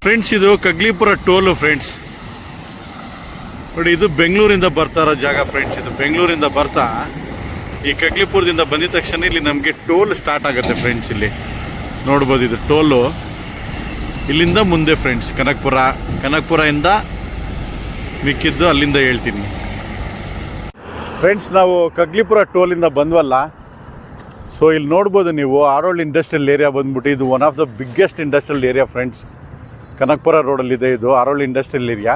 Friends, ಇದು Kaggalipura toll friends. ನೋಡಿ, ಇದು ಬೆಂಗಳೂರಿಂದ ಬರ್ತಾ ಇರೋ ಜಾಗ ಫ್ರೆಂಡ್ಸ್. ಇದು ಬೆಂಗಳೂರಿಂದ ಬರ್ತಾ ಈ ಕಗ್ಲಿಪುರದಿಂದ ಬಂದಿದ ತಕ್ಷಣ ಇಲ್ಲಿ ನಮಗೆ ಟೋಲ್ ಸ್ಟಾರ್ಟ್ ಆಗುತ್ತೆ ಫ್ರೆಂಡ್ಸ್. ಇಲ್ಲಿ ನೋಡ್ಬೋದು, ಇದು ಟೋಲು ಇಲ್ಲಿಂದ ಮುಂದೆ ಫ್ರೆಂಡ್ಸ್. ಕನಕಪುರದಿಂದ ಮಿಕ್ಕಿದ್ದು ಅಲ್ಲಿಂದ ಹೇಳ್ತೀನಿ ಫ್ರೆಂಡ್ಸ್. ನಾವು ಕಗ್ಲಿಪುರ ಟೋಲಿಂದ ಬಂದ್ವಲ್ಲ, ಸೊ ಇಲ್ಲಿ ನೋಡ್ಬೋದು ನೀವು ಆರೋಳ್ ಇಂಡಸ್ಟ್ರಿಯಲ್ ಏರಿಯಾ ಬಂದ್ಬಿಟ್ಟು ಇದು one of the biggest industrial area friends. Kanakapura ರೋಡಲ್ಲಿದೆ ಇದು ಆರೋಳ್ ಇಂಡಸ್ಟ್ರಿಯಲ್ ಏರಿಯಾ.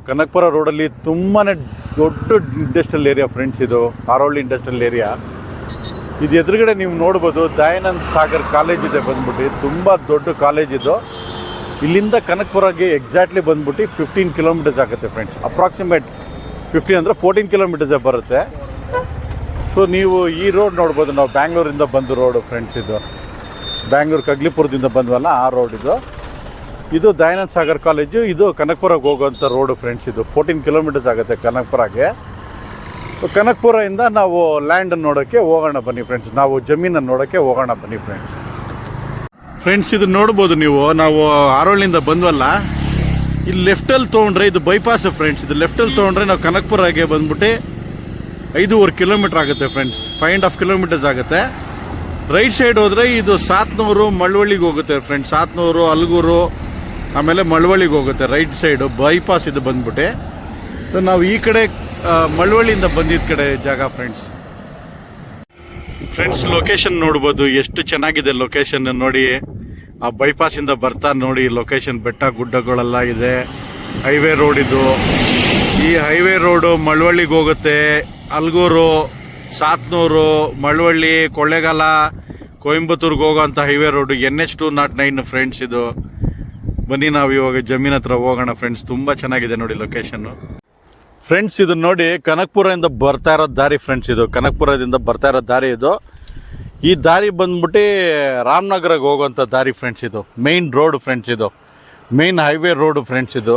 ಕನಕಪುರ ರೋಡಲ್ಲಿ ತುಂಬಾ ದೊಡ್ಡ ಇಂಡಸ್ಟ್ರಿಯಲ್ ಏರಿಯಾ ಫ್ರೆಂಡ್ಸ್. ಇದು ಆರೋಳ್ ಇಂಡಸ್ಟ್ರಿಯಲ್ ಏರಿಯಾ. ಇದು ಎದುರುಗಡೆ ನೀವು ನೋಡ್ಬೋದು ದಯಾನಂದ್ ಸಾಗರ್ ಕಾಲೇಜ್ ಇದೆ ಬಂದ್ಬಿಟ್ಟು. ತುಂಬ ದೊಡ್ಡ ಕಾಲೇಜ್ ಇದು. ಇಲ್ಲಿಂದ ಕನಕಪುರಗೆ ಎಕ್ಸಾಕ್ಟ್ಲಿ ಬಂದ್ಬಿಟ್ಟು 15 ಕಿಲೋಮೀಟರ್ಸ್ ಆಗುತ್ತೆ ಫ್ರೆಂಡ್ಸ್. ಅಪ್ರಾಕ್ಸಿಮೇಟ್ 15 ಅಂದರೆ 14 ಕಿಲೋಮೀಟರ್ಸೇ ಬರುತ್ತೆ. ಸೊ ನೀವು ಈ ರೋಡ್ ನೋಡ್ಬೋದು. ನಾವು ಬ್ಯಾಂಗ್ಳೂರಿಂದ ಬಂದು ರೋಡು ಫ್ರೆಂಡ್ಸ್. ಇದು ಬ್ಯಾಂಗ್ಳೂರು ಕಗ್ಲಿಪುರದಿಂದ ಬಂದ್ವಲ್ಲ ಆ ರೋಡ್ ಇದು. ಇದು ದಯಾನಂದ್ ಸಾಗರ್ ಕಾಲೇಜು. ಇದು ಕನಕಪುರಕ್ಕೆ ಹೋಗುವಂಥ ರೋಡು ಫ್ರೆಂಡ್ಸ್. ಇದು 14 ಕಿಲೋಮೀಟರ್ಸ್ ಆಗುತ್ತೆ ಕನಕಪುರಗೆ. ಕನಕಪುರದಿಂದ ನಾವು ಲ್ಯಾಂಡ್ ನೋಡೋಕ್ಕೆ ಹೋಗೋಣ ಬನ್ನಿ ಫ್ರೆಂಡ್ಸ್. ನಾವು ಜಮೀನನ್ನು ನೋಡೋಕ್ಕೆ ಹೋಗೋಣ ಬನ್ನಿ ಫ್ರೆಂಡ್ಸ್. ಇದು ನೋಡ್ಬೋದು ನೀವು. ನಾವು ಆರೋಳಿಂದ ಬಂದ್ವಲ್ಲ, ಇಲ್ಲಿ ಲೆಫ್ಟಲ್ಲಿ ತೊಗೊಂಡ್ರೆ ಇದು ಬೈಪಾಸ್ ಫ್ರೆಂಡ್ಸ್. ಇದು ಲೆಫ್ಟಲ್ಲಿ ತೊಗೊಂಡ್ರೆ ನಾವು ಕನಕಪುರಗೆ ಬಂದ್ಬಿಟ್ಟು 5.5 ಕಿಲೋಮೀಟ್ರ್ ಆಗುತ್ತೆ ಫ್ರೆಂಡ್ಸ್. 5.5 ಕಿಲೋಮೀಟರ್ಸ್ ಆಗುತ್ತೆ. ರೈಟ್ ಸೈಡ್ ಹೋದರೆ ಇದು ಸಾತ್ನೂರು ಮಳವಳ್ಳಿಗೆ ಹೋಗುತ್ತೆ ಫ್ರೆಂಡ್ಸ್. ಸಾತ್ನೂರು, ಅಲ್ಗೂರು, ಆಮೇಲೆ ಮಳವಳ್ಳಿಗೆ ಹೋಗುತ್ತೆ ರೈಟ್ ಸೈಡು. ಬೈಪಾಸ್ ಇದು ಬಂದ್ಬಿಟ್ಟು. ಸೊ ನಾವು ಈ ಕಡೆ ಮಳವಳ್ಳಿಯಿಂದ ಬಂದಿದ್ದ ಕಡೆ ಜಾಗ ಫ್ರೆಂಡ್ಸ್. ಲೊಕೇಶನ್ ನೋಡ್ಬೋದು, ಎಷ್ಟು ಚೆನ್ನಾಗಿದೆ ಲೊಕೇಶನ್ ನೋಡಿ. ಆ ಬೈಪಾಸಿಂದ ಬರ್ತಾ ನೋಡಿ ಲೊಕೇಶನ್, ಬೆಟ್ಟ ಗುಡ್ಡಗಳೆಲ್ಲ ಇದೆ. ಹೈವೇ ರೋಡ್ ಇದು. ಈ ಹೈವೇ ರೋಡು ಮಳವಳ್ಳಿಗೆ ಹೋಗುತ್ತೆ. ಅಲ್ಗೂರು, ಸಾತ್ನೂರು, ಮಳವಳ್ಳಿ, ಕೊಳ್ಳೇಗಾಲ, ಕೊಯಂಬತ್ತೂರ್ಗೆ ಹೋಗೋಂಥ ಹೈವೇ ರೋಡು NH 209 ಫ್ರೆಂಡ್ಸ್. ಇದು ಬನ್ನಿ ನಾವು ಇವಾಗ ಜಮೀನ್ ಹತ್ರ ಹೋಗೋಣ ಫ್ರೆಂಡ್ಸ್. ತುಂಬ ಚೆನ್ನಾಗಿದೆ ನೋಡಿ ಲೊಕೇಶನ್ನು ಫ್ರೆಂಡ್ಸ್. ಇದು ನೋಡಿ ಕನಕಪುರದಿಂದ ಬರ್ತಾ ಇರೋ ದಾರಿ ಫ್ರೆಂಡ್ಸ್. ಇದು ಕನಕಪುರದಿಂದ ಬರ್ತಾ ಇರೋ ದಾರಿ ಇದು. ಈ ದಾರಿ ಬಂದ್ಬಿಟ್ಟು ರಾಮನಗರಕ್ಕೆ ಹೋಗುವಂಥ ದಾರಿ ಫ್ರೆಂಡ್ಸ್. ಇದು ಮೇಯ್ನ್ ರೋಡ್ ಫ್ರೆಂಡ್ಸ್. ಇದು ಮೇಯ್ನ್ ಹೈವೇ ರೋಡು ಫ್ರೆಂಡ್ಸ್. ಇದು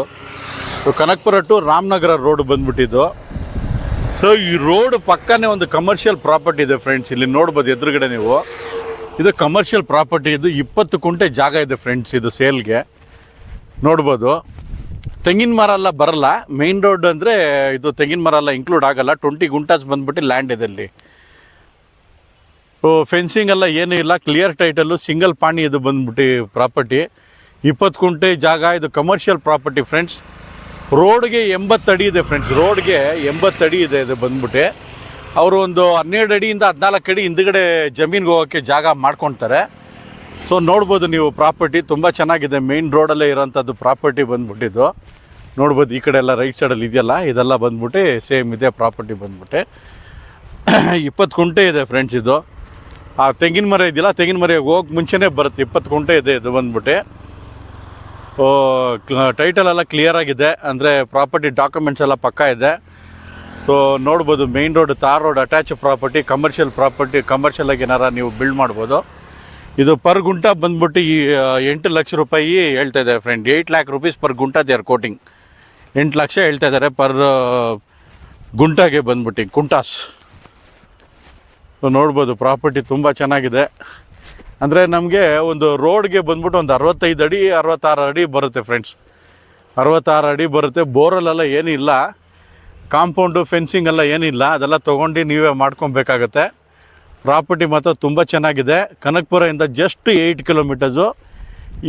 ಕನಕಪುರ ಟು ರಾಮನಗರ ರೋಡ್ ಬಂದ್ಬಿಟ್ಟಿದ್ದು. ಸೊ ಈ ರೋಡ್ ಪಕ್ಕನೇ ಒಂದು ಕಮರ್ಷಿಯಲ್ ಪ್ರಾಪರ್ಟಿ ಇದೆ ಫ್ರೆಂಡ್ಸ್. ಇಲ್ಲಿ ನೋಡ್ಬೋದು ಎದುರುಗಡೆ ನೀವು. ಇದು ಕಮರ್ಷಿಯಲ್ ಪ್ರಾಪರ್ಟಿ. ಇದು 20 ಕುಂಟೆ ಜಾಗ ಇದೆ ಫ್ರೆಂಡ್ಸ್. ಇದು ಸೇಲ್ಗೆ ನೋಡ್ಬೋದು. ತೆಂಗಿನ ಮರ ಎಲ್ಲ ಬರಲ್ಲ. ಮೇನ್ ರೋಡ್ ಅಂದರೆ ಇದು ತೆಂಗಿನ ಮರ ಎಲ್ಲ ಇನ್ಕ್ಲೂಡ್ ಆಗಲ್ಲ. 20 ಗುಂಟಾಸ್ ಬಂದ್ಬಿಟ್ಟು ಲ್ಯಾಂಡ್ ಇದೆ ಇಲ್ಲಿ. ಫೆನ್ಸಿಂಗ್ ಎಲ್ಲ ಏನೂ ಇಲ್ಲ. ಕ್ಲಿಯರ್ ಟೈಟಲ್ಲು, ಸಿಂಗಲ್ ಪಾಣಿ ಇದು ಬಂದ್ಬಿಟ್ಟು ಪ್ರಾಪರ್ಟಿ. 20 ಕುಂಟೆ ಜಾಗ. ಇದು ಕಮರ್ಷಿಯಲ್ ಪ್ರಾಪರ್ಟಿ ಫ್ರೆಂಡ್ಸ್. ರೋಡ್ಗೆ 80 ಅಡಿ ಇದೆ ಫ್ರೆಂಡ್ಸ್. ರೋಡ್ಗೆ 80 ಅಡಿ ಇದೆ ಇದು ಬಂದ್ಬಿಟ್ಟು. ಅವರು ಒಂದು 12 ಅಡಿಯಿಂದ 14 ಅಡಿ ಹಿಂದ್ಗಡೆ ಜಮೀನಿಗೆ ಹೋಗೋಕ್ಕೆ ಜಾಗ ಮಾಡ್ಕೊಳ್ತಾರೆ. ಸೊ ನೋಡ್ಬೋದು ನೀವು ಪ್ರಾಪರ್ಟಿ ತುಂಬ ಚೆನ್ನಾಗಿದೆ. ಮೇನ್ ರೋಡಲ್ಲೇ ಇರೋಂಥದ್ದು ಪ್ರಾಪರ್ಟಿ ಬಂದ್ಬಿಟ್ಟಿದ್ದು ನೋಡ್ಬೋದು. ಈ ಕಡೆ ಎಲ್ಲ ರೈಟ್ ಸೈಡಲ್ಲಿ ಇದೆಯಲ್ಲ, ಇದೆಲ್ಲ ಬಂದ್ಬಿಟ್ಟು ಸೇಮ್ ಇದೆ ಪ್ರಾಪರ್ಟಿ ಬಂದ್ಬಿಟ್ಟು. 20 ಕುಂಟೆ ಇದೆ ಫ್ರೆಂಡ್ಸ್. ಇದು ಆ ತೆಂಗಿನ ಮರ ಇದೆಯಲ್ಲ, ತೆಂಗಿನ ಮರ ಹೋಗಿ ಮುಂಚೆನೇ ಬರುತ್ತೆ. 20 ಕುಂಟೆ ಇದೆ ಇದು ಬಂದ್ಬಿಟ್ಟು. ಟೈಟಲ್ ಎಲ್ಲ ಕ್ಲಿಯರ್ ಆಗಿದೆ, ಅಂದರೆ ಪ್ರಾಪರ್ಟಿ ಡಾಕ್ಯುಮೆಂಟ್ಸ್ ಎಲ್ಲ ಪಕ್ಕಾ ಇದೆ. ಸೊ ನೋಡ್ಬೋದು main road, tar road, attach property, commercial property. ಕಮರ್ಷಿಯಲಾಗಿ ಏನಾರ ನೀವು ಬಿಲ್ಡ್ ಮಾಡ್ಬೋದು. ಇದು ಪರ್ ಗುಂಟ ಬಂದ್ಬಿಟ್ಟು 8 ಲಕ್ಷ ರೂಪಾಯಿ ಹೇಳ್ತಾ ಇದ್ದಾರೆ friend. 8 lakh rupees per gunta they are quoting. 8 lakh ಹೇಳ್ತಾ ಇದ್ದಾರೆ ಪರ್ ಗುಂಟಾಗೆ ಬಂದ್ಬಿಟ್ಟು, ಕುಂಟಾಸ್. ಸೊ ನೋಡ್ಬೋದು ಪ್ರಾಪರ್ಟಿ ತುಂಬ ಚೆನ್ನಾಗಿದೆ. ಅಂದರೆ ನಮಗೆ ಒಂದು ರೋಡ್ಗೆ ಬಂದ್ಬಿಟ್ಟು ಒಂದು 65 ಅಡಿ 66 ಅಡಿ ಬರುತ್ತೆ ಫ್ರೆಂಡ್ಸ್. 66 ಅಡಿ ಬರುತ್ತೆ. ಬೋರಲ್ಲೆಲ್ಲ ಏನಿಲ್ಲ, ಕಾಂಪೌಂಡು ಫೆನ್ಸಿಂಗ್ ಎಲ್ಲ ಏನಿಲ್ಲ. ಅದೆಲ್ಲ ತೊಗೊಂಡು ನೀವೇ ಮಾಡ್ಕೊಬೇಕಾಗತ್ತೆ. ಪ್ರಾಪರ್ಟಿ ಮಾತ್ರ ತುಂಬ ಚೆನ್ನಾಗಿದೆ. ಕನಕಪುರದಿಂದ ಜಸ್ಟ್ 8 ಕಿಲೋಮೀಟರ್ಸು.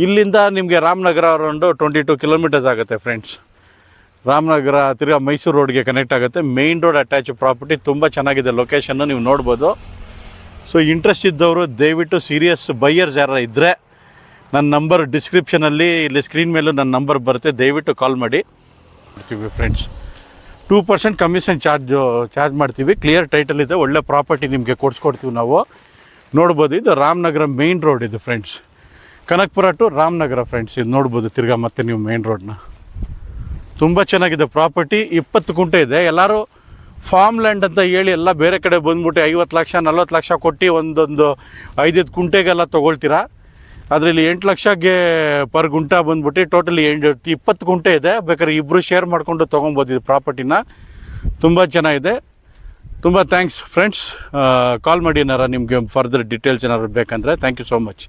ಇಲ್ಲಿಂದ ನಿಮಗೆ ರಾಮನಗರ ಅರೌಂಡು 22 ಕಿಲೋಮೀಟರ್ಸ್ ಆಗುತ್ತೆ ಫ್ರೆಂಡ್ಸ್. ರಾಮನಗರ ತಿರ್ಗಾ ಮೈಸೂರು ರೋಡ್ಗೆ ಕನೆಕ್ಟ್ ಆಗುತ್ತೆ. Main road attach property. ತುಂಬ ಚೆನ್ನಾಗಿದೆ ಲೊಕೇಶನ್ನು ನೀವು ನೋಡ್ಬೋದು. ಸೊ ಇಂಟ್ರೆಸ್ಟ್ ಇದ್ದವರು ದಯವಿಟ್ಟು ಸೀರಿಯಸ್ ಬೈಯರ್ಸ್ ಯಾರು ಇದ್ದರೆ ನನ್ನ ನಂಬರ್ ಡಿಸ್ಕ್ರಿಪ್ಷನಲ್ಲಿ, ಇಲ್ಲಿ ಸ್ಕ್ರೀನ್ ಮೇಲೂ ನನ್ನ ನಂಬರ್ ಬರುತ್ತೆ. ದಯವಿಟ್ಟು ಕಾಲ್ ಮಾಡಿ ಫ್ರೆಂಡ್ಸ್. 2% ಕಮಿಷನ್ ಚಾರ್ಜ್ ಮಾಡ್ತೀವಿ. ಕ್ಲಿಯರ್ ಟೈಟಲ್ ಇದೆ. ಒಳ್ಳೆ ಪ್ರಾಪರ್ಟಿ ನಿಮಗೆ ಕೊಡಿಸ್ಕೊಡ್ತೀವಿ ನಾವು. ನೋಡ್ಬೋದು ಇದು ರಾಮನಗರ ಮೇಯ್ನ್ ರೋಡ್ ಇದು friends. Kanakapura to Ramanagara friends. ಇದು ನೋಡ್ಬೋದು ತಿರ್ಗಾ ಮತ್ತೆ ನೀವು ಮೇಯ್ನ್ ರೋಡ್ನ. ತುಂಬ ಚೆನ್ನಾಗಿದೆ ಪ್ರಾಪರ್ಟಿ. 20 ಕುಂಟೆ ಇದೆ. ಎಲ್ಲರೂ ಫಾರ್ಮ್ ಲ್ಯಾಂಡ್ ಅಂತ ಹೇಳಿ ಎಲ್ಲ ಬೇರೆ ಕಡೆ ಬಂದ್ಬಿಟ್ಟು 50 ಲಕ್ಷ 40 ಲಕ್ಷ ಕೊಟ್ಟು ಒಂದೊಂದು 5 ಕುಂಟೆಗೆಲ್ಲ ತೊಗೊಳ್ತೀರಾ. ಅದರಲ್ಲಿ 8 ಲಕ್ಷಕ್ಕೆ ಪರ್ ಗುಂಟ ಬಂದ್ಬಿಟ್ಟು ಟೋಟಲಿ 20 ಕುಂಟೆ ಇದೆ. ಬೇಕಾದ್ರೆ ಇಬ್ಬರು ಶೇರ್ ಮಾಡಿಕೊಂಡು ತೊಗೊಬೋದು ಇದು ಪ್ರಾಪರ್ಟಿನ. ತುಂಬ ಚೆನ್ನಾಗಿದೆ. ತುಂಬ ಥ್ಯಾಂಕ್ಸ್ ಫ್ರೆಂಡ್ಸ್. ಕಾಲ್ ಮಾಡಿ ಏನಾರ ನಿಮಗೆ ಫರ್ದರ್ ಡೀಟೇಲ್ಸ್ ಏನಾದ್ರು ಬೇಕಂದರೆ. Thank you so much.